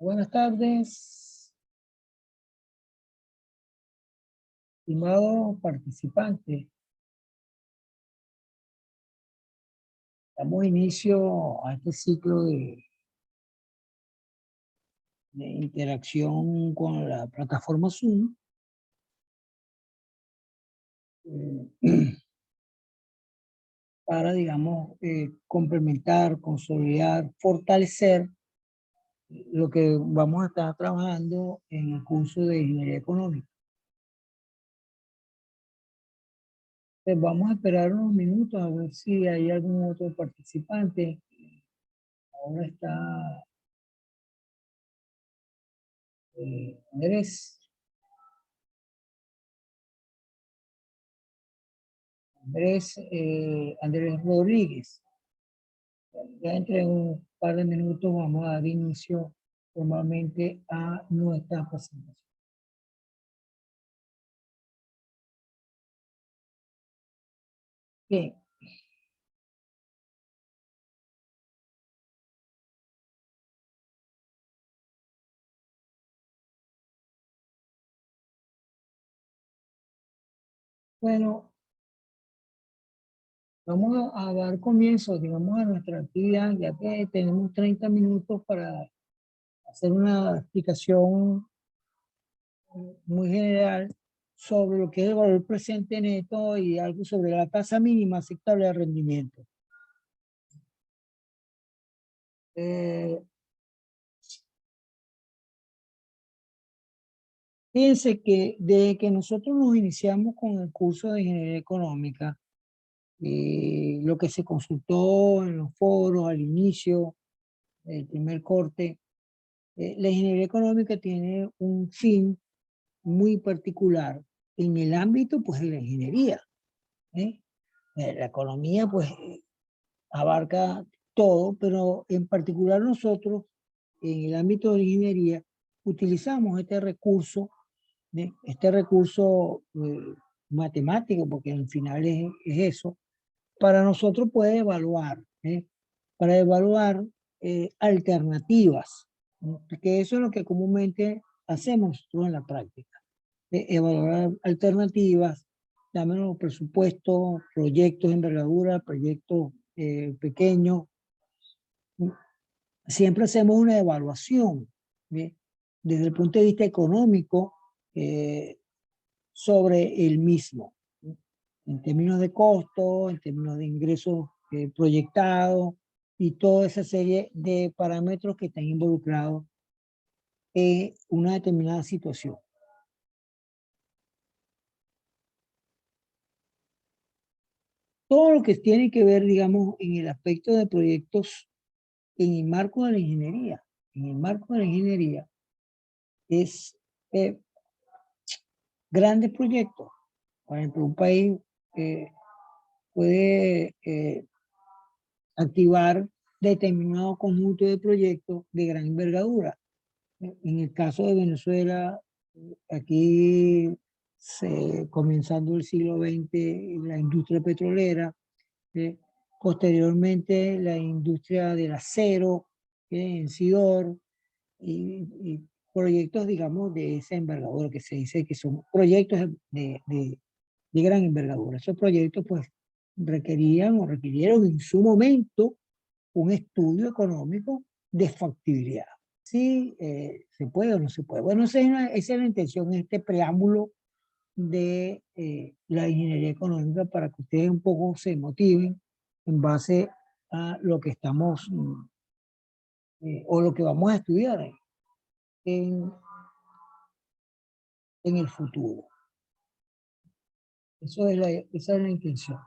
Buenas tardes, estimado participante. Damos inicio a este ciclo de interacción con la plataforma Zoom. Para, digamos, complementar, consolidar, fortalecer lo que vamos a estar trabajando en el curso de Ingeniería Económica. Pues vamos a esperar unos minutos a ver si hay algún otro participante. Ahora está Andrés. Andrés Rodríguez. Ya entre un par de minutos vamos a dar inicio formalmente a nuestra presentación. Bien. Bueno, vamos a dar comienzo, digamos, a nuestra actividad, ya que tenemos 30 minutos para hacer una explicación muy general sobre lo que es el valor presente neto y algo sobre la tasa mínima aceptable de rendimiento. Fíjense que desde que nosotros nos iniciamos con el curso de Ingeniería Económica, lo que se consultó en los foros al inicio, el primer corte, la ingeniería económica tiene un fin muy particular en el ámbito pues, de la ingeniería. ¿eh? La economía pues abarca todo, pero en particular nosotros en el ámbito de la ingeniería utilizamos este recurso matemático, porque al final es eso, para nosotros poder evaluar, para evaluar alternativas, ¿no? Porque eso es lo que comúnmente hacemos nosotros en la práctica, evaluar alternativas, llámenos presupuestos, proyectos de envergadura, proyectos pequeños. Siempre hacemos una evaluación, ¿sí? Desde el punto de vista económico sobre el mismo, ¿sí? En términos de costo, en términos de ingresos proyectados y toda esa serie de parámetros que están involucrados en una determinada situación. Todo lo que tiene que ver, digamos, en el aspecto de proyectos en el marco de la ingeniería, en el marco de la ingeniería, es grandes proyectos. Por ejemplo, un país puede activar determinado conjunto de proyectos de gran envergadura. En el caso de Venezuela, aquí comenzando el siglo XX, la industria petrolera, posteriormente la industria del acero, en Sidor, y proyectos, digamos, de esa envergadura, que se dice que son proyectos de gran envergadura. Esos proyectos, pues, requerían o requirieron en su momento un estudio económico de factibilidad. Si se puede o no se puede. Bueno, esa es la intención, este preámbulo de la ingeniería económica, para que ustedes un poco se motiven en base a lo que estamos o lo que vamos a estudiar en, en el futuro. Esa es la intención.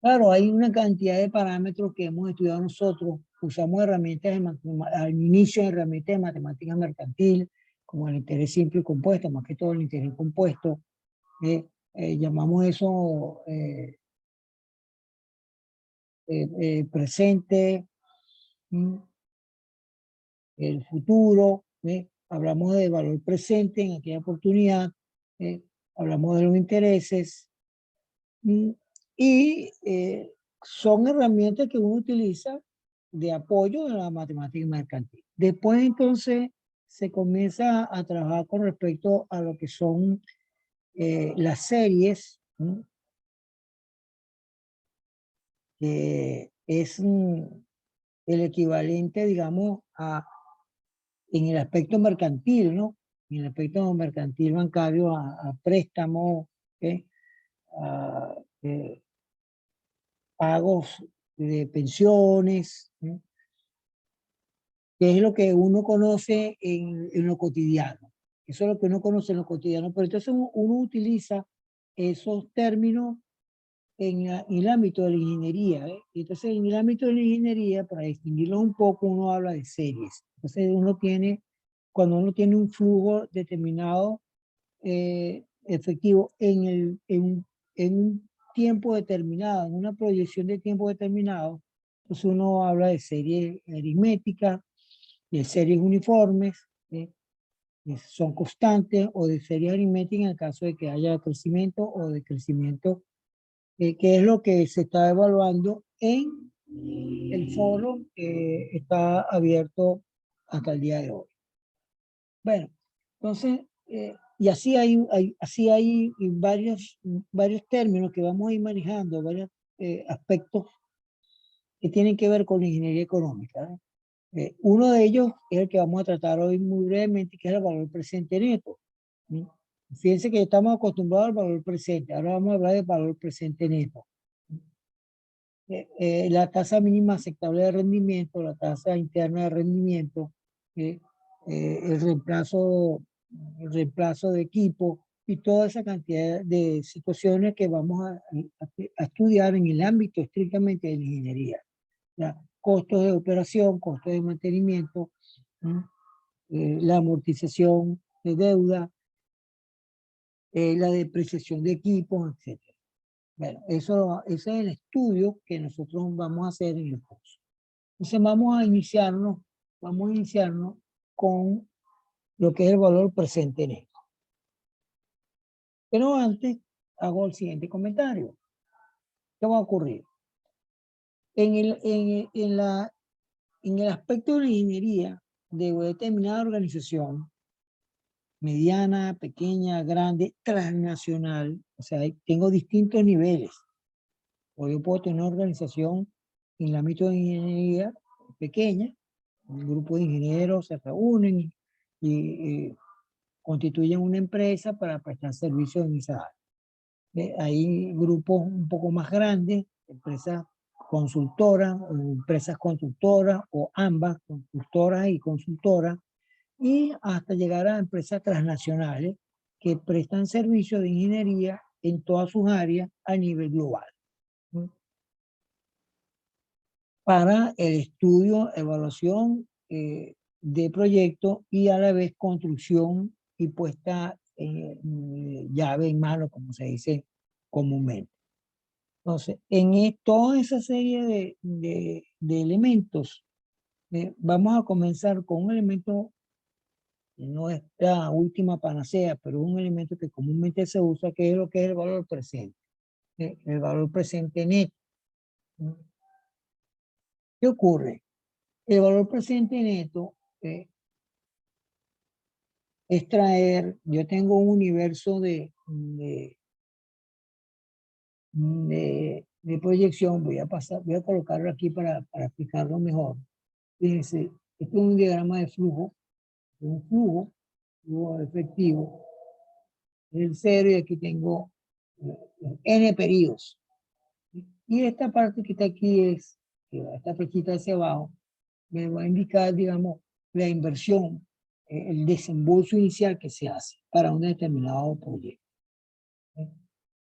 Claro, hay una cantidad de parámetros que hemos estudiado nosotros. Usamos herramientas al inicio, herramientas de matemática mercantil, como el interés simple y compuesto, más que todo el interés compuesto. Llamamos eso presente, el futuro. Hablamos de valor presente en aquella oportunidad. Hablamos de los intereses. Y son herramientas que uno utiliza de apoyo de la matemática mercantil. Después entonces se comienza a trabajar con respecto a lo que son las series, ¿no? Que es el equivalente, digamos, en el aspecto mercantil, ¿no? En el aspecto mercantil bancario a préstamos, ¿okay? A pagos de pensiones, ¿no? Que es lo que uno conoce en lo cotidiano. Eso es lo que uno conoce en lo cotidiano. Pero entonces uno utiliza esos términos en el ámbito de la ingeniería, ¿eh? Y entonces en el ámbito de la ingeniería, para distinguirlo un poco, uno habla de series. Entonces cuando uno tiene un flujo determinado efectivo en un tiempo determinado, en una proyección de tiempo determinado, entonces uno habla de series aritméticas, de series uniformes, ¿sí? Que son constantes, o de series aritméticas en el caso de que haya crecimiento o decrecimiento, que es lo que se está evaluando en el foro que está abierto hasta el día de hoy. Bueno, entonces, y así hay varios términos que vamos a ir manejando, varios aspectos que tienen que ver con la ingeniería económica, ¿no? Uno de ellos es el que vamos a tratar hoy muy brevemente, que es el valor presente neto, ¿sí? Fíjense que estamos acostumbrados al valor presente, ahora vamos a hablar del valor presente neto. La tasa mínima aceptable de rendimiento, la tasa interna de rendimiento, eh, el reemplazo de equipo y toda esa cantidad de situaciones que vamos a estudiar en el ámbito estrictamente de la ingeniería. ¿Ya? Costos de operación, costos de mantenimiento, la amortización de deuda, la depreciación de equipos, etc. Bueno, ese es el estudio que nosotros vamos a hacer en el curso. Entonces vamos a iniciarnos con lo que es el valor presente neto. Pero antes hago el siguiente comentario. ¿Qué va a ocurrir? En el aspecto de la ingeniería de determinada organización, mediana, pequeña, grande, transnacional, o sea, tengo distintos niveles. O yo puedo tener una organización en el ámbito de ingeniería pequeña, un grupo de ingenieros se reúnen y constituyen una empresa para prestar servicios en esa área. Hay grupos un poco más grandes, empresas consultoras o empresas constructoras o ambas, constructoras y consultoras, y hasta llegar a empresas transnacionales que prestan servicios de ingeniería en todas sus áreas a nivel global, ¿no? Para el estudio, evaluación de proyectos y a la vez construcción y puesta llave en mano, como se dice comúnmente. Entonces, toda esa serie de elementos, vamos a comenzar con un elemento, no es la última panacea, pero un elemento que comúnmente se usa, que es lo que es el valor presente, el valor presente neto. ¿Qué ocurre? El valor presente neto es traer, yo tengo un universo de proyección, voy a colocarlo aquí para explicarlo mejor. Fíjense, esto es un diagrama de flujo, flujo efectivo, es el cero y aquí tengo n periodos. Y esta parte que está aquí esta flechita hacia abajo, me va a indicar, digamos, la inversión, el desembolso inicial que se hace para un determinado proyecto.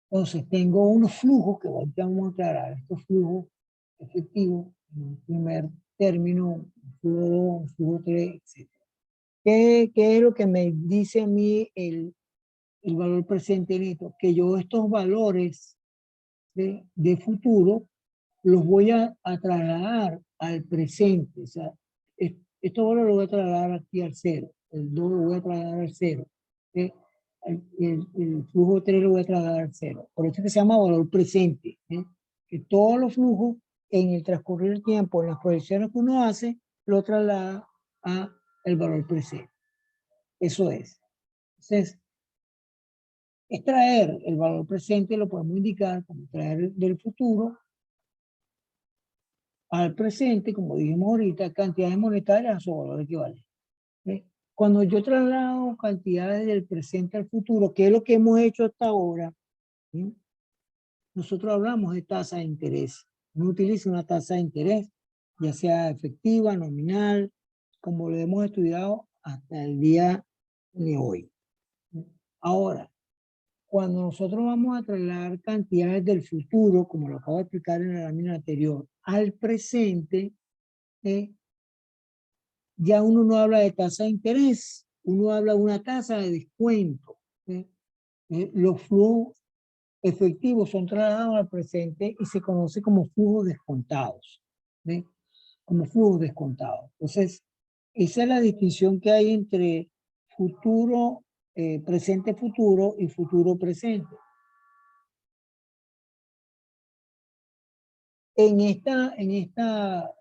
Entonces, tengo unos flujos que ahorita vamos a aclarar, estos flujos efectivos, en el primer término, flujo 2, flujo 3, etc. ¿Qué es lo que me dice a mí el valor presente neto? Que yo estos valores de futuro los voy a trasladar al presente. O sea, estos valores los voy a trasladar aquí al cero. El 2 lo voy a trasladar al cero. El flujo 3 lo voy a trasladar al cero. Por eso es que se llama valor presente. Que todos los flujos en el transcurrir del tiempo, en las proyecciones que uno hace, lo traslada a el valor presente. Eso es. Entonces, extraer el valor presente lo podemos indicar como traer del futuro al presente, como dijimos ahorita, cantidades monetarias a su valor equivalente. ¿Sí? Cuando yo traslado cantidades del presente al futuro, que es lo que hemos hecho hasta ahora, ¿sí? Nosotros hablamos de tasa de interés. Uno utiliza una tasa de interés, ya sea efectiva, nominal, como lo hemos estudiado hasta el día de hoy. Ahora, cuando nosotros vamos a trasladar cantidades del futuro, como lo acabo de explicar en la lámina anterior, al presente, ya uno no habla de tasa de interés, uno habla de una tasa de descuento. Los flujos efectivos son trasladados al presente y se conoce como flujos descontados. ¿Sí? Como flujos descontados. Entonces, esa es la distinción que hay entre futuro, presente futuro y futuro presente. En esta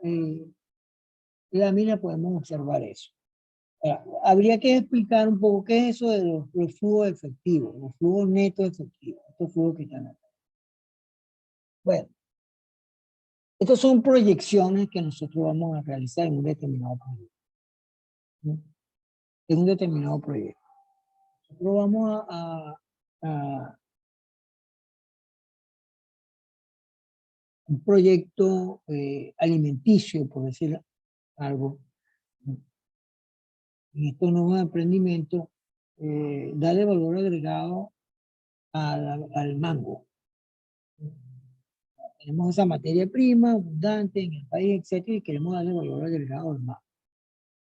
lámina podemos observar eso. Habría que explicar un poco qué es eso de los flujos efectivos, los flujos netos efectivos, estos flujos que están acá. Bueno, estas son proyecciones que nosotros vamos a realizar en un determinado proyecto. ¿Sí? En un determinado proyecto. Nosotros vamos a un proyecto alimenticio, por decir algo. En estos nuevos emprendimientos, darle valor agregado al mango. Tenemos esa materia prima abundante en el país, etcétera, y queremos darle valor agregado al mango.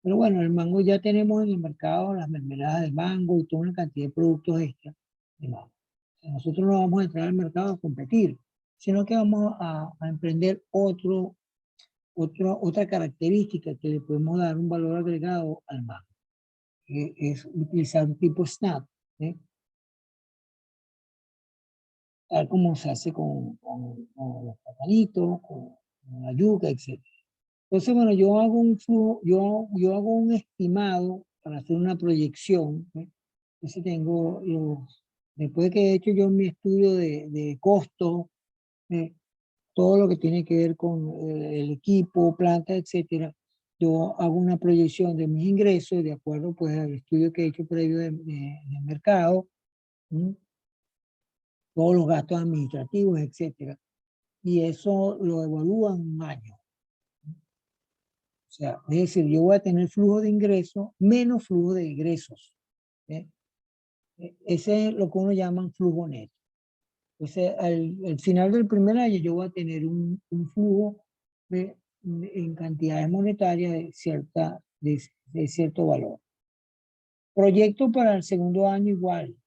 Pero bueno, el mango ya tenemos en el mercado las mermeladas de mango y toda una cantidad de productos extra de mango. Nosotros no vamos a entrar al mercado a competir, sino que vamos a emprender otra característica que le podemos dar un valor agregado al mango. Es utilizar un tipo snap, tal como se hace con los platanitos, con la yuca, etc. Entonces, bueno, yo hago un flujo, yo hago un estimado para hacer una proyección. Entonces tengo después que he hecho yo mi estudio de costo, todo lo que tiene que ver con el equipo, planta, etcétera, yo hago una proyección de mis ingresos de acuerdo pues al estudio que he hecho previo de mercado, todos los gastos administrativos, etcétera. Y eso lo evalúan un año. O sea, es decir, yo voy a tener flujo de ingresos menos flujo de egresos. Ese es lo que uno llama flujo neto. Entonces, al final del primer año yo voy a tener un flujo en cantidades monetarias de cierto valor. Proyecto para el segundo año igual.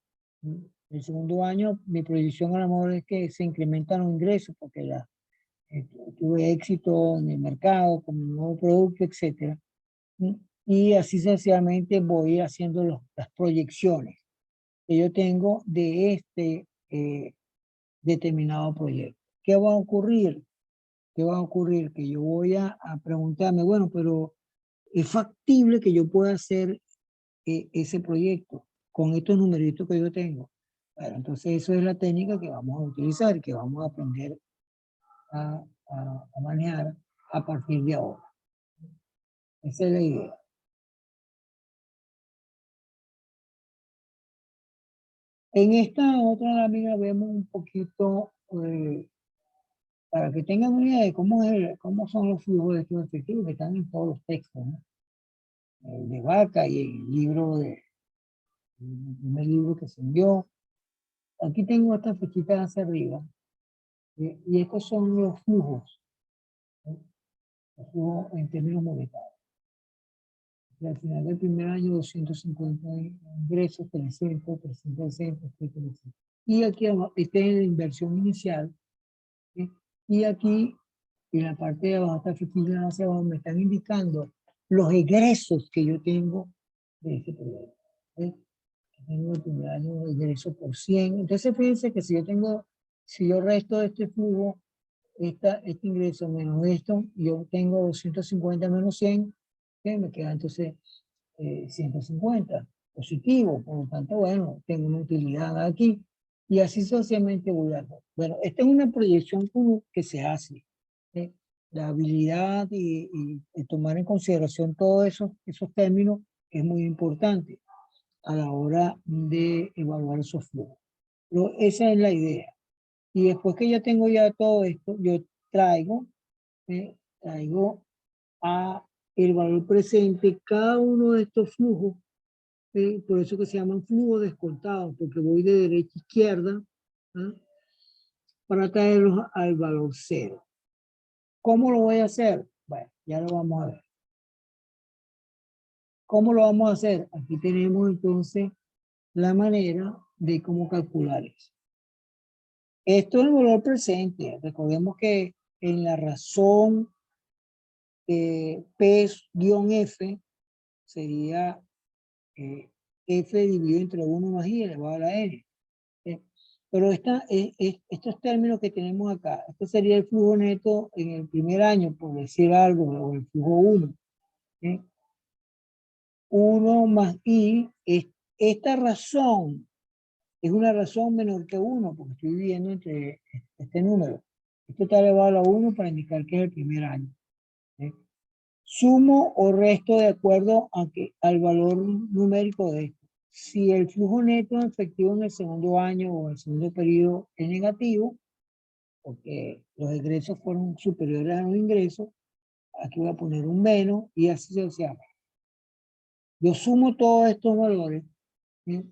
El segundo año mi proyección a lo mejor es que se incrementan los ingresos porque tuve éxito en el mercado con mi nuevo producto, etc. Y así sencillamente voy haciendo las proyecciones que yo tengo de este determinado proyecto. ¿Qué va a ocurrir? ¿Qué va a ocurrir? Que yo voy a preguntarme, bueno, pero ¿es factible que yo pueda hacer ese proyecto con estos numeritos que yo tengo? Bueno, entonces eso es la técnica que vamos a utilizar, que vamos a aprender a manejar a partir de ahora. Esa es la idea. En esta otra lámina vemos un poquito, para que tengan una idea de cómo son los flujos de estos efectivos que están en todos los textos, ¿no? De Vaca y el primer libro que se envió. Aquí tengo estas flechitas hacia arriba, y estos son los flujos, ¿no? Los flujos en términos monetarios. Y al final del primer año, 250 ingresos, 300, 360, etcétera. Y aquí abajo, esta es la inversión inicial, ¿sí? Y aquí, en la parte de abajo, esta flechita hacia abajo, me están indicando los egresos que yo tengo de este proyecto. ¿Sí? Tengo el primer año de ingreso por 100. Entonces, fíjense que si yo resto de este flujo, este ingreso menos esto, yo tengo 250 menos 100, Me queda entonces 150 positivo, por lo tanto, bueno, tengo una utilidad aquí y así socialmente voy a... Bueno, esta es una proyección que se hace. ¿Sí? La habilidad y tomar en consideración todos esos términos es muy importante a la hora de evaluar esos flujos. Pero esa es la idea. Y después que yo tengo ya todo esto, yo traigo, traigo a el valor presente cada uno de estos flujos, por eso que se llaman flujos descontados, porque voy de derecha a izquierda, ¿ah? Para traerlos al valor cero. ¿Cómo lo voy a hacer? Bueno, ya lo vamos a ver. ¿Cómo lo vamos a hacer? Aquí tenemos entonces la manera de cómo calcular eso. Esto es el valor presente. Recordemos que en la razón P-F sería F dividido entre 1 más I elevado a la N. Pero estos términos que tenemos acá, este sería el flujo neto en el primer año, por decir algo, o el flujo 1. 1 más I, esta razón es una razón menor que 1, porque estoy dividiendo entre este número. Esto está elevado a 1 para indicar que es el primer año. Sumo o resto de acuerdo al valor numérico de esto. Si el flujo neto efectivo en el segundo año o el segundo periodo es negativo, porque los egresos fueron superiores a los ingresos, aquí voy a poner un menos y así se llama. Yo sumo todos estos valores, ¿sí?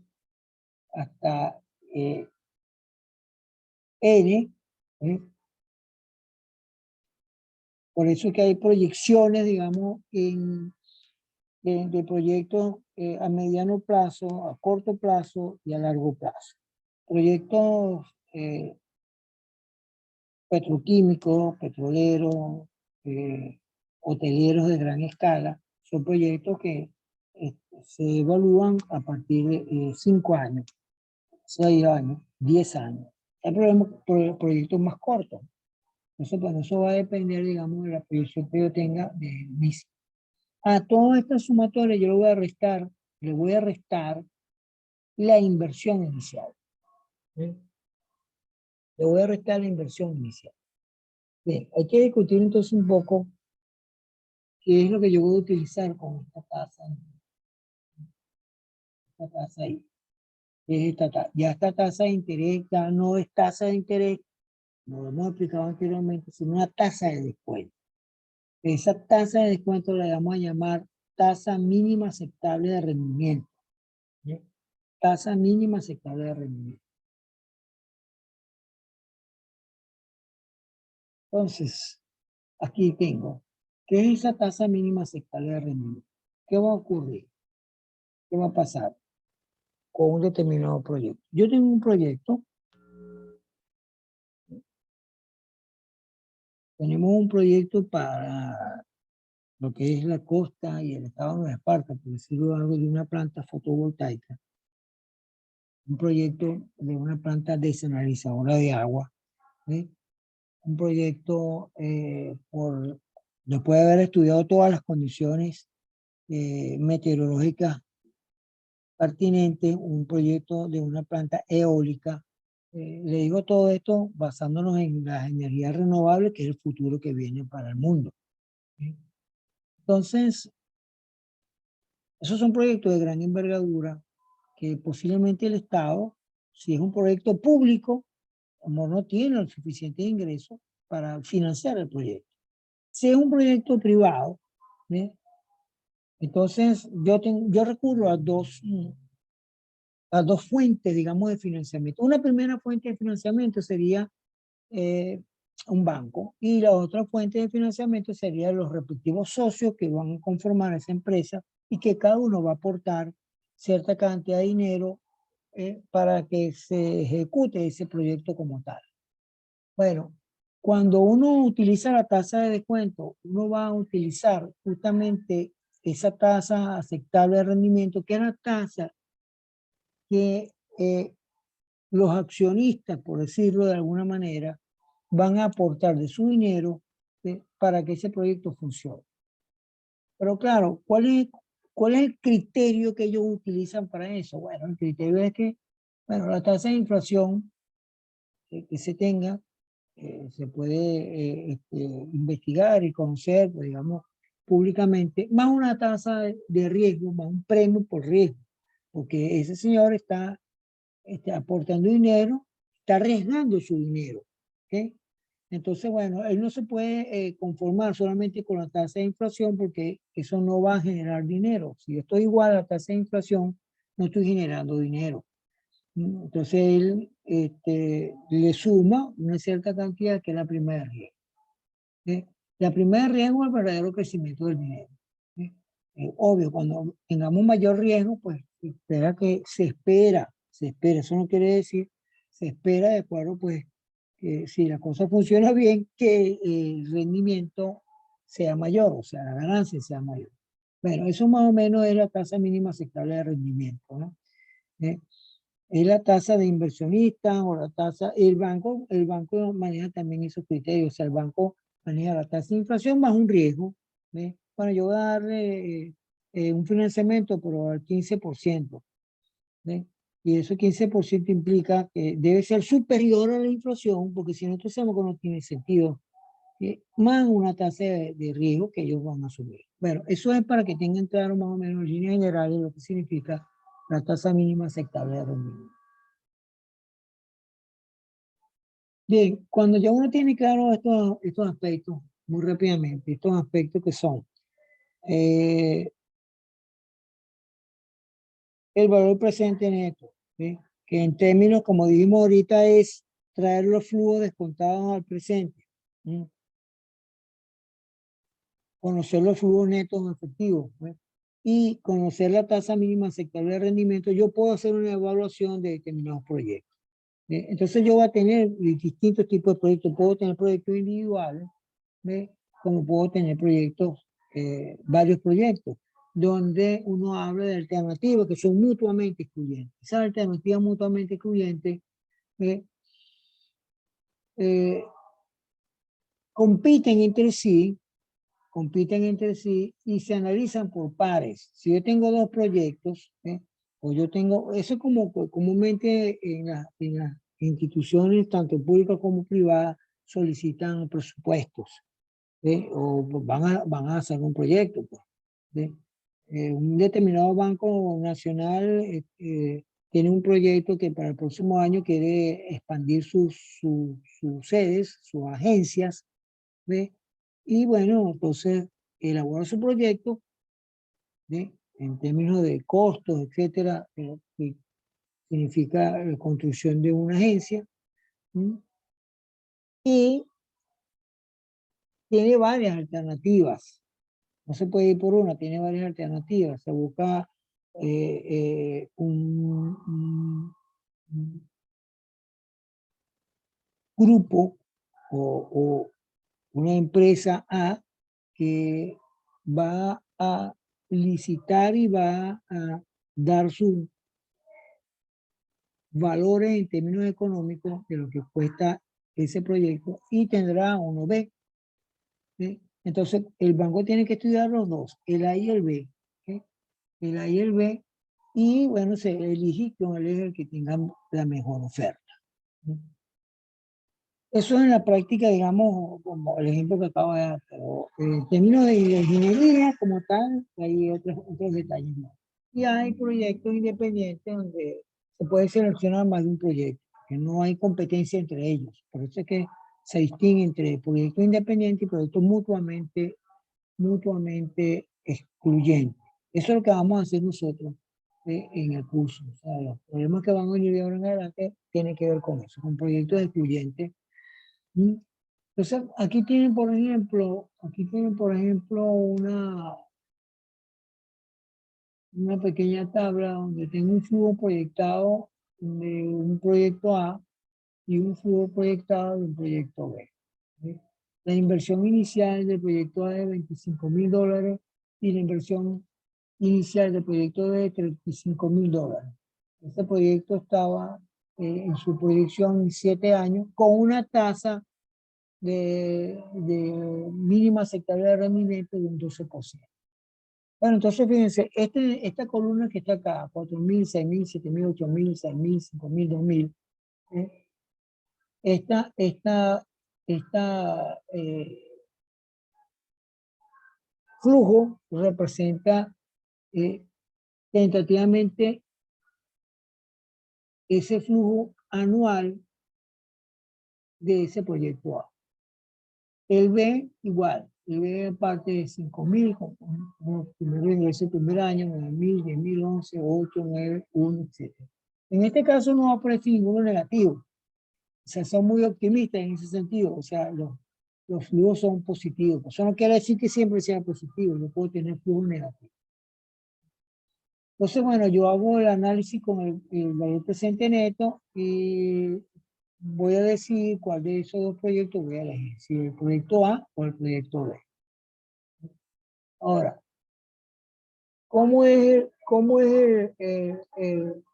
Hasta N, ¿sí? Por eso es que hay proyecciones, digamos, de proyectos a mediano plazo, a corto plazo y a largo plazo. Proyectos petroquímicos, petroleros, hoteleros de gran escala, son proyectos que se evalúan a partir de 5 años, 6 años, 10 años. Hay proyectos más cortos. Entonces, bueno, eso va a depender, digamos, de la proyección que yo tenga de mis. A todas estas sumatorias yo le voy a restar la inversión inicial. ¿Sí? Le voy a restar la inversión inicial. Bien, hay que discutir entonces un poco qué es lo que yo voy a utilizar con esta tasa ahí. Ya esta tasa de interés ya no es tasa de interés, como lo hemos explicado anteriormente, sino una tasa de descuento. Esa tasa de descuento la vamos a llamar tasa mínima aceptable de rendimiento. ¿Sí? Tasa mínima aceptable de rendimiento. Entonces, aquí tengo, ¿qué es esa tasa mínima aceptable de rendimiento? ¿Qué va a ocurrir? ¿Qué va a pasar con un determinado proyecto? Yo tengo un proyecto, tenemos un proyecto para lo que es la costa y el estado de Nueva Esparta, por decirlo algo, de una planta fotovoltaica, un proyecto de una planta desalinizadora de agua, ¿sí? Un proyecto después de haber estudiado todas las condiciones meteorológicas pertinentes, un proyecto de una planta eólica. Le digo todo esto basándonos en las energías renovables, que es el futuro que viene para el mundo. ¿Sí? Entonces, esos son proyectos de gran envergadura que posiblemente el Estado, si es un proyecto público, como no tiene el suficiente ingreso para financiar el proyecto. Si es un proyecto privado, ¿sí? Entonces yo recurro a dos fuentes, digamos, de financiamiento. Una primera fuente de financiamiento sería un banco y la otra fuente de financiamiento sería los respectivos socios que van a conformar esa empresa y que cada uno va a aportar cierta cantidad de dinero para que se ejecute ese proyecto como tal. Bueno, cuando uno utiliza la tasa de descuento, uno va a utilizar justamente esa tasa aceptable de rendimiento, que es la tasa que los accionistas, por decirlo de alguna manera, van a aportar de su dinero para que ese proyecto funcione. Pero claro, cuál es el criterio que ellos utilizan para eso? Bueno, el criterio es que, bueno, la tasa de inflación que se tenga, se puede investigar y conocer, pues, digamos, públicamente, más una tasa de riesgo, más un premio por riesgo, porque ese señor está aportando dinero, está arriesgando su dinero. ¿Ok? Entonces, bueno, él no se puede conformar solamente con la tasa de inflación porque eso no va a generar dinero. Si yo estoy igual a la tasa de inflación, no estoy generando dinero. Entonces, él le suma una cierta cantidad que es la primera riesgo. ¿Sí? La primera riesgo es el verdadero crecimiento del dinero. ¿Sí? Obvio, cuando tengamos mayor riesgo, pues se espera, eso no quiere decir, se espera de acuerdo, pues, que si la cosa funciona bien, que el rendimiento sea mayor, o sea, la ganancia sea mayor. Bueno, eso más o menos es la tasa mínima aceptable de rendimiento, ¿no? ¿Eh? Es la tasa de inversionista o la tasa, el banco maneja también esos criterios, o sea, el banco maneja la tasa de inflación más un riesgo. ¿Ve? Bueno, yo voy a darle un financiamiento, pero al 15%. ¿Ve? Y ese 15% implica que debe ser superior a la inflación, porque si no, entonces sabemos que no tiene sentido. Más una tasa de riesgo que ellos van a asumir. Bueno, eso es para que tengan claro más o menos en líneas generales lo que significa la tasa mínima aceptable de rendimiento. Bien, cuando ya uno tiene claro estos aspectos, muy rápidamente, estos aspectos que son eh, el valor presente neto, ¿sí? Que en términos, como dijimos ahorita, es traer los flujos descontados al presente, ¿sí? Conocer los flujos netos en efectivo, ¿sí? Y conocer la tasa mínima aceptable de rendimiento, yo puedo hacer una evaluación de determinados proyectos. ¿Sí? Entonces yo voy a tener distintos tipos de proyectos, puedo tener proyectos individuales, ¿ve? Como puedo tener proyectos, varios proyectos, donde uno habla de alternativas que son mutuamente excluyentes. Esas alternativas mutuamente excluyentes ¿ve? Eh, compiten entre sí, y se analizan por pares. Si yo tengo dos proyectos, o yo tengo, eso es como comúnmente en las instituciones, tanto públicas como privadas, solicitan presupuestos. O pues, van a hacer un proyecto. Pues, un determinado banco nacional tiene un proyecto que para el próximo año quiere expandir sus sedes, sus agencias. ¿Ve? Y bueno, entonces elabora su proyecto ¿ve? En términos de costos, etcétera, que significa la construcción de una agencia. ¿Sí? Y tiene varias alternativas. No se puede ir por una, tiene varias alternativas. Se busca un grupo o una empresa A que va a licitar y va a dar sus valores en términos económicos de lo que cuesta ese proyecto y tendrá uno B. ¿Sí? Entonces, el banco tiene que estudiar los dos, el A y el B. ¿Sí? El A y el B, y bueno, se elige cuál es el que tenga la mejor oferta. ¿Sí? Eso en la práctica, digamos, como el ejemplo que acabo de dar, pero en términos de ingeniería como tal, hay otros detalles más. Y hay proyectos independientes donde se puede seleccionar más de un proyecto, que no hay competencia entre ellos. Por eso es que se distingue entre proyectos independientes y proyectos mutuamente excluyentes. Eso es lo que vamos a hacer nosotros en el curso. O sea, los problemas que van a venir de ahora en adelante tienen que ver con eso, con proyectos excluyentes. Entonces, aquí tienen, por ejemplo, una pequeña tabla donde tengo un flujo proyectado de un proyecto A y un flujo proyectado de un proyecto B. ¿Sí? La inversión inicial del proyecto A es de $25,000 y la inversión inicial del proyecto B de $35,000. Este proyecto estaba en su proyección en 7 años con una tasa de mínima aceptable de rendimiento de un 12%. Bueno, entonces fíjense, esta columna que está acá, 4.000, 6.000, 7.000, 8.000, 6.000, 5.000, 2.000, ¿eh? Esta flujo representa tentativamente ese flujo anual de ese proyecto A. El B igual, el B parte de 5.000, como primero ingreso el primer año, 9.000, 10.000, 11, 8, 9, 1, etc. En este caso no aparece ninguno negativo. O sea, son muy optimistas en ese sentido. O sea, los flujos son positivos. Eso no quiere decir que siempre sea positivo. Yo puedo tener flujos negativos. Entonces, bueno, yo hago el análisis con el valor presente neto y voy a decidir cuál de esos dos proyectos voy a elegir. Si el proyecto A o el proyecto B. Ahora, ¿cómo es el-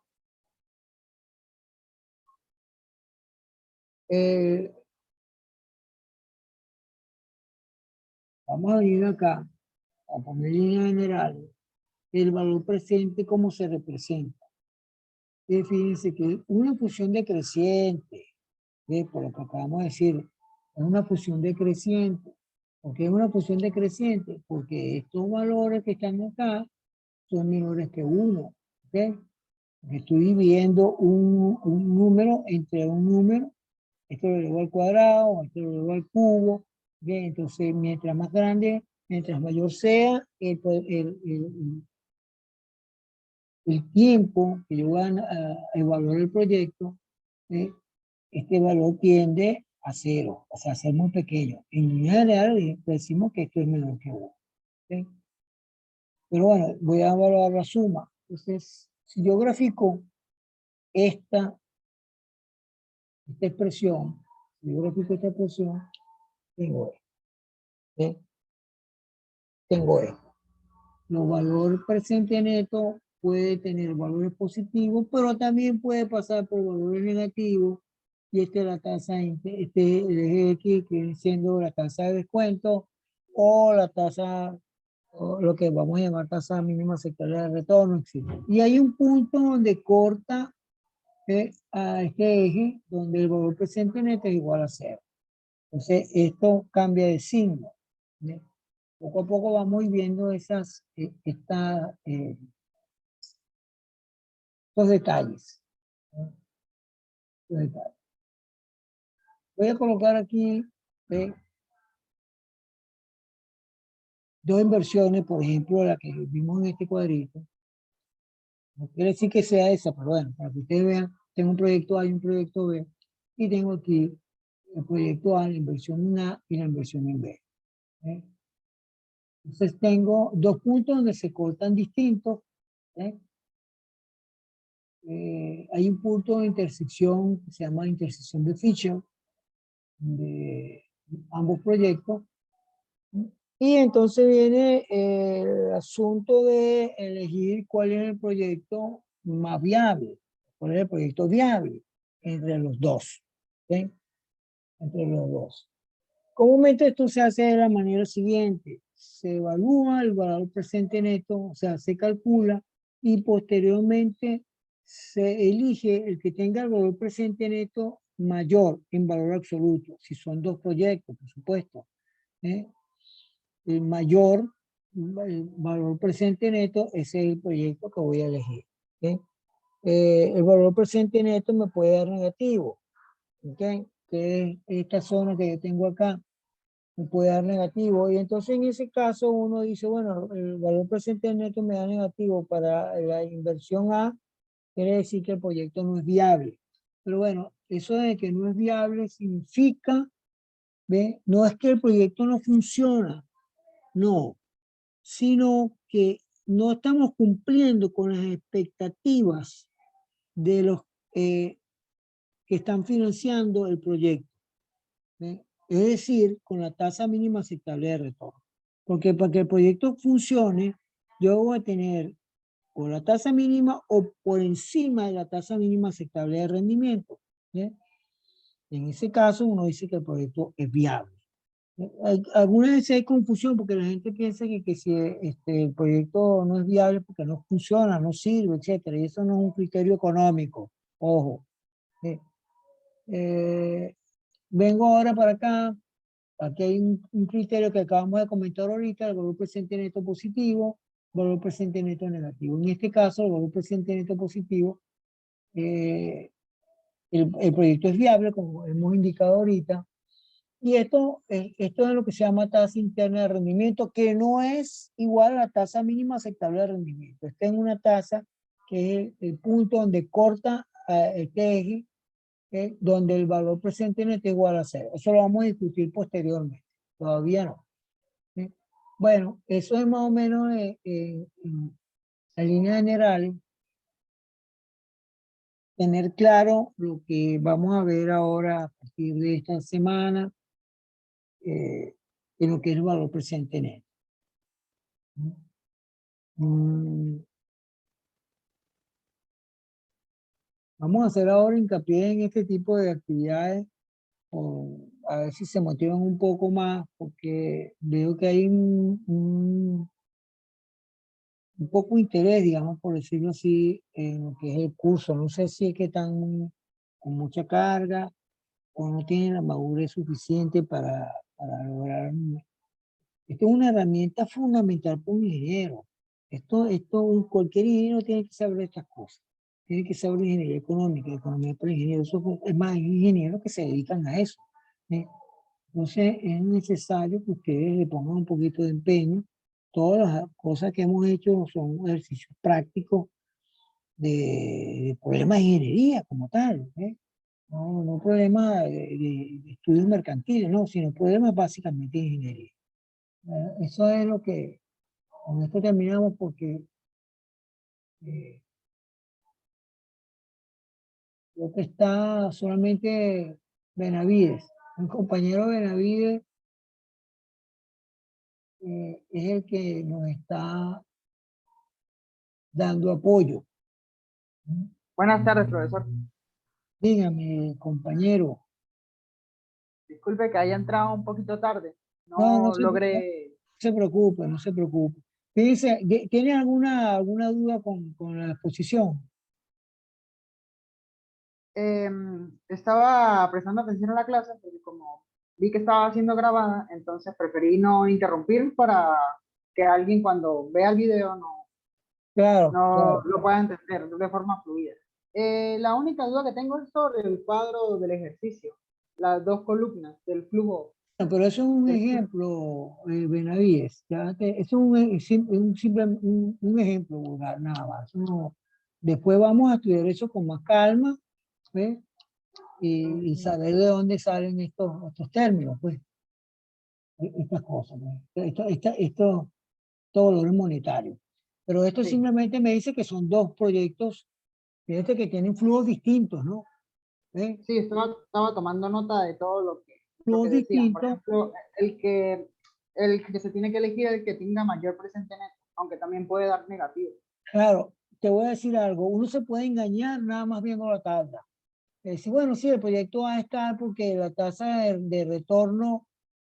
vamos a venir acá, a poner líneas generales, el valor presente, cómo se representa? Y fíjense que es una función decreciente, ¿ve? Por lo que acabamos de decir, es una función decreciente. ¿Por qué es una función decreciente? Porque estos valores que están acá son menores que 1, ¿ok? Estoy dividiendo un número entre un número, esto lo elevo al cuadrado, esto lo elevo al cubo, ¿bien? Entonces, mientras más grande, mientras mayor sea el tiempo que yo voy a evaluar el proyecto, ¿eh? Este valor tiende a 0, o sea, a ser muy pequeño. En línea general decimos que esto es menor que 1. ¿Okay? Pero bueno, voy a evaluar la suma. Entonces, si yo grafico esta expresión, si yo grafico esta expresión, tengo esto. ¿Okay? Tengo esto. Los valores presente neto puede tener valores positivos, pero también puede pasar por valores negativos. Y esta es la tasa, el eje X, que viene siendo la tasa de descuento o la tasa, o lo que vamos a llamar tasa mínima sectorial de retorno, etc. Y hay un punto donde corta a este eje, donde el valor presente neto es igual a 0. Entonces, esto cambia de signo. ¿Sí? Poco a poco vamos viendo estos detalles. ¿No? Estos detalles. Voy a colocar aquí dos inversiones, por ejemplo, la que vimos en este cuadrito. No quiere decir que sea esa, pero bueno, para que ustedes vean, tengo un proyecto A y un proyecto B, y tengo aquí el proyecto A, la inversión en A y la inversión en B. ¿Eh? Entonces tengo dos puntos donde se cortan distintos. Hay un punto de intersección que se llama intersección de Fisher de ambos proyectos. Y entonces viene el asunto de elegir cuál es el proyecto más viable, cuál es el proyecto viable entre los dos. ¿Okay? Entre los dos. Comúnmente esto se hace de la manera siguiente. Se evalúa el valor presente neto, o sea, se calcula y posteriormente se elige el que tenga el valor presente neto mayor en valor absoluto, si son dos proyectos, por supuesto. ¿Eh? El mayor el valor presente neto, ese es el proyecto que voy a elegir. ¿Okay? El valor presente neto me puede dar negativo. ¿Okay? Que es esta zona que yo tengo acá. Me puede dar negativo. Y entonces en ese caso uno dice, bueno, el valor presente neto me da negativo para la inversión A, quiere decir que el proyecto no es viable. Pero bueno, eso de que no es viable significa, ¿ve? No es que el proyecto no funciona, no, sino que no estamos cumpliendo con las expectativas de los que están financiando el proyecto. ¿Ve? Es decir, con la tasa mínima aceptable de retorno. Porque para que el proyecto funcione, yo voy a tener o la tasa mínima o por encima de la tasa mínima aceptable de rendimiento. ¿Ve? En ese caso, uno dice que el proyecto es viable. Algunas veces hay confusión porque la gente piensa que si el proyecto no es viable porque no funciona, no sirve, etcétera. Y eso no es un criterio económico. Ojo. eh, eh, Vengo ahora para acá. Aquí hay un criterio que acabamos de comentar ahorita, el valor presente neto positivo, valor presente neto negativo. En este caso, el valor presente neto positivo, eh, el proyecto es viable, como hemos indicado ahorita, y esto es lo que se llama tasa interna de rendimiento, que no es igual a la tasa mínima aceptable de rendimiento. Está en una tasa que es el punto donde corta este eje, donde el valor presente neto es igual a cero. Eso lo vamos a discutir posteriormente. Todavía no. ¿Sí? Bueno, eso es más o menos en la línea general, tener claro lo que vamos a ver ahora a partir de esta semana, en lo que es el valor presente neto. Mm, Vamos a hacer ahora hincapié en este tipo de actividades, a ver si se motivan un poco más, porque veo que hay un poco interés, digamos, por decirlo así, en lo que es el curso. No sé si es que están con mucha carga o no tienen la madurez suficiente para lograr. Esto es una herramienta fundamental para un ingeniero. Cualquier ingeniero tiene que saber estas cosas. Tiene que saber ingeniería económica, economía para ingenieros. Es más, hay ingenieros que se dedican a eso. ¿Sí? Entonces es necesario que ustedes le pongan un poquito de empeño. Todas las cosas que hemos hecho son ejercicios prácticos de problemas de ingeniería como tal. No problemas de estudios mercantiles, no, sino problemas básicamente de ingeniería. Eso es lo que, con esto terminamos porque eh, lo que está solamente Benavides. Un compañero Benavides es el que nos está dando apoyo. Buenas tardes, profesor. Dígame, compañero. Disculpe que haya entrado un poquito tarde. No, No logré. se preocupe, no se preocupe. Fíjese, ¿tiene alguna duda con la exposición? Estaba prestando atención a la clase porque como vi que estaba siendo grabada, entonces preferí no interrumpir para que alguien cuando vea el video Claro, no claro. lo pueda entender de forma fluida. La única duda que tengo es sobre el cuadro del ejercicio, las dos columnas del flujo. Bueno, pero eso es un ejemplo, Benavides. Eso es un ejemplo vulgar, nada más. Después vamos a estudiar eso con más calma, ¿ves? Y saber de dónde salen estos términos, pues, estas cosas, pues. Estos valores monetarios. Pero esto Sí, simplemente me dice que son dos proyectos, fíjate que tienen flujos distintos, ¿no? ¿Ves? sí, estaba tomando nota de todo lo Flujos que decían. Por distintos. ejemplo, el que se tiene que elegir es el que tenga mayor presente neto, aunque también puede dar negativo. Claro, te voy a decir algo, uno se puede engañar nada más viendo la tabla. Decir, bueno, sí, el proyecto A está porque la tasa de retorno,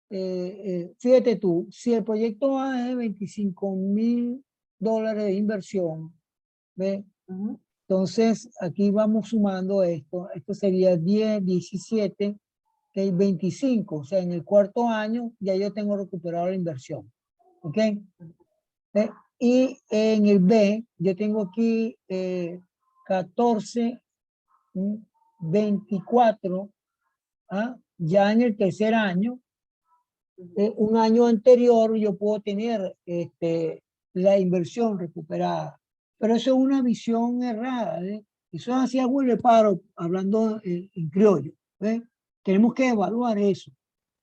fíjate tú, si el proyecto A es de $25,000 de inversión, ¿ves? Ujú. Entonces, aquí vamos sumando esto sería 10, 17, que hay 25, o sea, en el cuarto año ya yo tengo recuperado la inversión, ¿ok? ¿Eh? Y en el B, yo tengo aquí 14, 24, ¿ah? Ya en el tercer año, un año anterior, yo puedo tener la inversión recuperada. Pero eso es una visión errada. Eso es así a huele paro, hablando en criollo. ¿Ves? Tenemos que evaluar eso.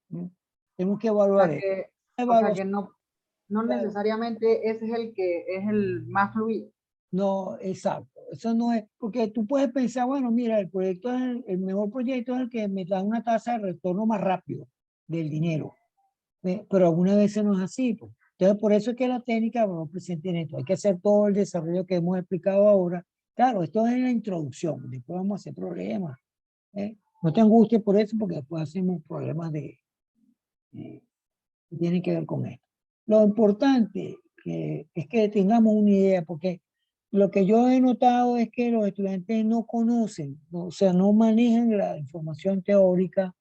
¿No? Tenemos que evaluar eso. O sea que Evaluación. no necesariamente ese es el que es el más fluido. No, exacto. Eso no es, porque tú puedes pensar, bueno, mira, el proyecto es el mejor proyecto es el que me da una tasa de retorno más rápido del dinero. Pero algunas veces no es así, pues. Entonces, por eso es que la técnica, bueno, presente en esto. Hay que hacer todo el desarrollo que hemos explicado ahora. Claro, esto es la introducción. Después vamos a hacer problemas. ¿Eh? No te angusties por eso, porque después hacemos problemas de que tiene que ver con esto. Lo importante es que tengamos una idea, porque lo que yo he notado es que los estudiantes no conocen, o sea, no manejan la información teórica.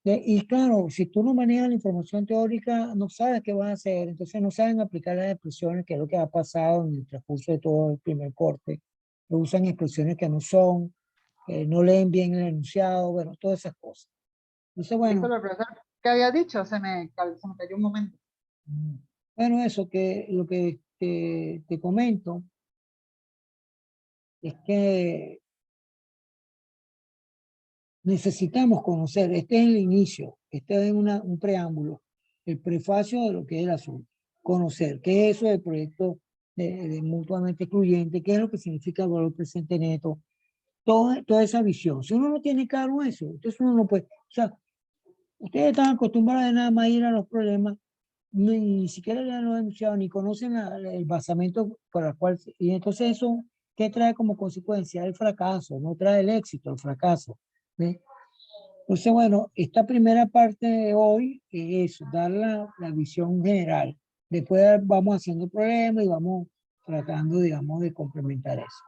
Y claro, si tú no manejas la información teórica, no sabes qué vas a hacer, entonces no saben aplicar las expresiones, que es lo que ha pasado en el transcurso de todo el primer corte. Usan expresiones que no son, no leen bien el enunciado, bueno, todas esas cosas. Entonces, bueno, Disculpe, profesor, ¿qué había dicho? Se me cayó un momento. bueno, eso que lo que te comento es que necesitamos conocer, este es el inicio, este es un preámbulo, el prefacio de lo que es el asunto. Conocer qué es eso del proyecto de mutuamente excluyente, qué es lo que significa el valor presente neto, toda esa visión. Si uno no tiene claro eso, entonces uno no puede, o sea, ustedes están acostumbrados a nada más ir a los problemas, ni siquiera le han denunciado, ni conocen el basamento por el cual, y entonces eso, ¿qué trae como consecuencia? El fracaso, no trae el éxito, el fracaso. ¿Ves? Entonces, bueno, esta primera parte de hoy es dar la visión general. Después vamos haciendo problemas y vamos tratando, digamos, de complementar eso.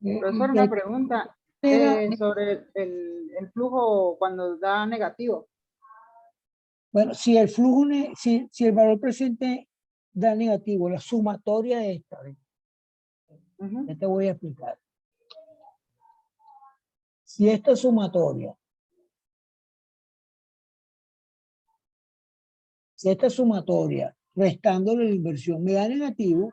Profesor, De una ahí pregunta manera, sobre el flujo cuando da negativo. bueno, si el flujo, si el valor presente da negativo, la sumatoria de esta, ¿ves? Ujú. Ya te voy a explicar. Si esta sumatoria, restándole la inversión, me da negativo,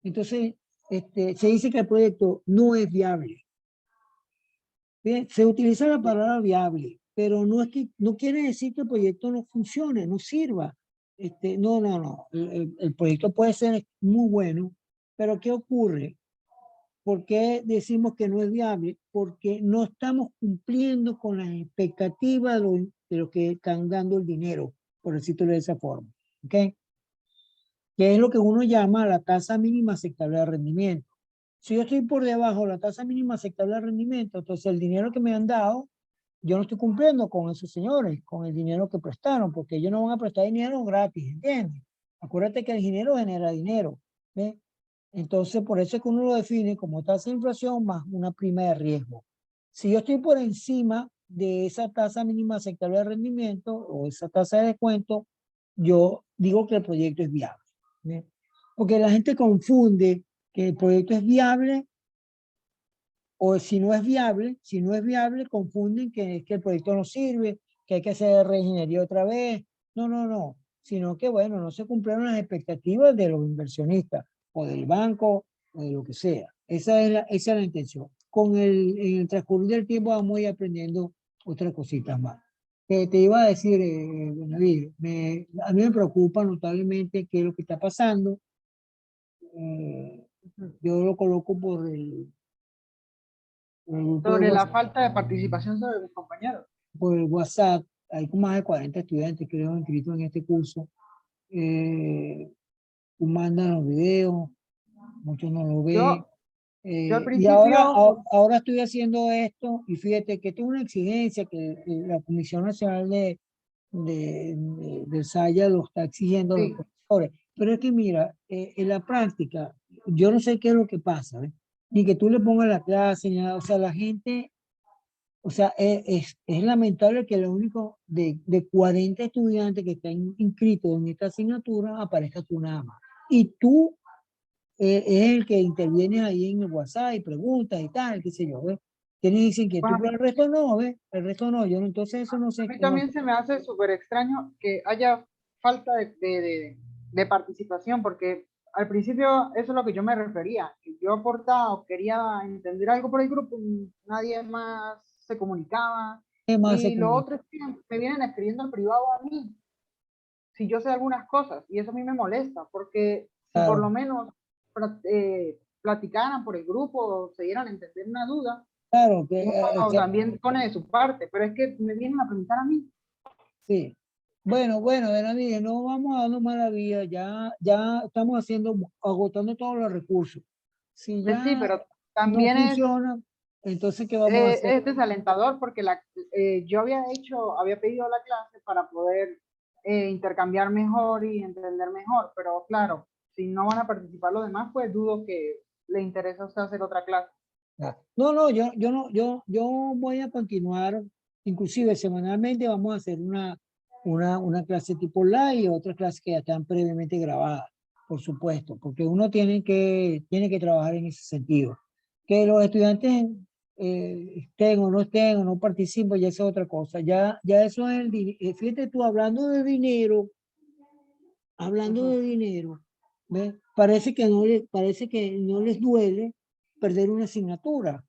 entonces se dice que el proyecto no es viable. Bien, se utiliza la palabra viable, pero no es que no quiere decir que el proyecto no funcione, no sirva. No, no, no. El proyecto puede ser muy bueno, pero ¿qué ocurre? ¿Por qué decimos que no es viable? Porque no estamos cumpliendo con las expectativas de lo que están dando el dinero, por decirlo de esa forma. ¿Ok? Que es lo que uno llama la tasa mínima aceptable de rendimiento. Si yo estoy por debajo de la tasa mínima aceptable de rendimiento, entonces el dinero que me han dado, yo no estoy cumpliendo con esos señores, con el dinero que prestaron, porque ellos no van a prestar dinero gratis, ¿entiendes? Acuérdate que el dinero genera dinero, ¿ves? Entonces, por eso es que uno lo define como tasa de inflación más una prima de riesgo. Si yo estoy por encima de esa tasa mínima aceptable de rendimiento o esa tasa de descuento, yo digo que el proyecto es viable, ¿ves? Porque la gente confunde que el proyecto es viable o si no es viable, confunden que es que el proyecto no sirve, que hay que hacer reingeniería otra vez. No, no, no. Sino que, bueno, no se cumplieron las expectativas de los inversionistas o del banco o de lo que sea. Esa es la intención. En el transcurso del tiempo vamos a ir aprendiendo otras cositas más. Te iba a decir, David, a mí me preocupa notablemente qué es lo que está pasando. Eh, yo lo coloco por el grupo de Sobre la WhatsApp, falta de participación sobre mis compañeros. por el WhatsApp. Hay más de 40 estudiantes, creo, inscritos en este curso. Tú mandas los videos, muchos no lo ven. Yo, yo al Y ahora, principio, ahora estoy haciendo esto y fíjate que esto es una exigencia que la Comisión Nacional del SAYA lo está exigiendo a los sí, profesores. Pero es que mira, en la práctica, yo no sé qué es lo que pasa, ¿ves? Ni que tú le pongas la clase, ni nada. O sea, la gente, o sea, es lamentable que lo único de 40 estudiantes que están inscritos en esta asignatura aparezca tú nada más. Y tú es el que interviene ahí en el WhatsApp y preguntas y tal, qué sé yo, ¿ves? Tienes pues inquietud, pero el resto no, ¿ves? El resto no, yo no, entonces eso no a sé mí cómo. también se me hace súper extraño que haya falta de participación, porque al principio eso es lo que yo me refería, que yo aportaba o quería entender algo por el grupo, nadie más se comunicaba, ¿Qué más se y lo comunica? otro es que me vienen escribiendo en privado a mí, si yo sé algunas cosas, y eso a mí me molesta, porque si por Claro, lo menos platicaran por el grupo o se dieran a entender una duda, claro, que, uno también pone de su parte, pero es que me vienen a preguntar a mí. sí. Bueno, Benavides, no vamos a darnos mala vida, ya estamos agotando todos los recursos. Si Pues sí, ya pero no también funciona, entonces, ¿qué vamos a hacer? es desalentador porque yo había pedido la clase para poder intercambiar mejor y entender mejor, pero claro, si no van a participar los demás, pues dudo que le interese a usted hacer otra clase. No, no, yo voy a continuar, inclusive semanalmente vamos a hacer una clase tipo live y otras clases que ya están previamente grabadas, por supuesto, porque uno tiene que trabajar en ese sentido. Que los estudiantes estén o no participen, ya esa es otra cosa. Ya eso es fíjate tú, hablando de dinero, ¿ves? Parece que no les duele perder una asignatura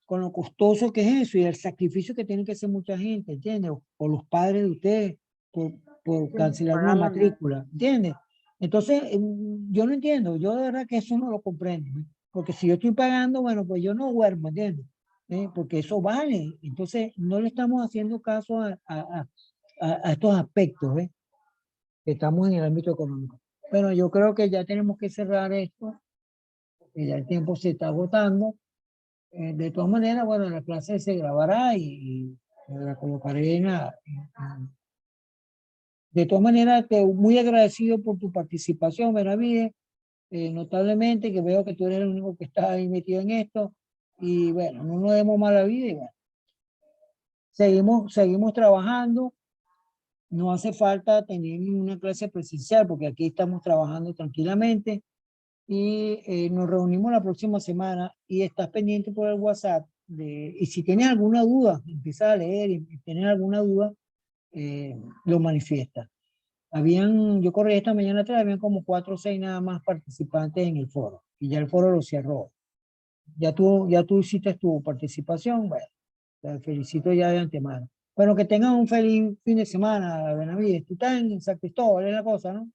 con lo costoso que es eso y el sacrificio que tiene que hacer mucha gente, ¿entiendes? O los padres de ustedes por Sí, cancelar una pagar la universidad. matrícula, ¿entiendes? Entonces, yo no entiendo, yo de verdad que eso no lo comprendo, ¿eh? Porque si yo estoy pagando, bueno, pues yo no duermo, ¿entiendes? Porque eso vale. Entonces, no le estamos haciendo caso a estos aspectos, ¿eh? Que estamos en el ámbito económico. Bueno, yo creo que ya tenemos que cerrar esto, que ya el tiempo se está agotando. De todas maneras, bueno, la clase se grabará y la colocaré de todas maneras, te muy agradecido por tu participación, Benavides, notablemente que veo que tú eres el único que está ahí metido en esto y bueno, no nos demos mala vida y bueno, seguimos trabajando, no hace falta tener una clase presencial porque aquí estamos trabajando tranquilamente y nos reunimos la próxima semana y estás pendiente por el WhatsApp y si tienes alguna duda, empieza a leer y tienes alguna duda, lo manifiesta. Yo corrí esta mañana atrás, habían como 4 o 6 nada más participantes en el foro y ya el foro lo cerró. Ya tú hiciste tu participación, bueno, te felicito ya de antemano. Bueno, que tengan un feliz fin de semana, Benavides. Tú estás en San Cristóbal, es la cosa, ¿no?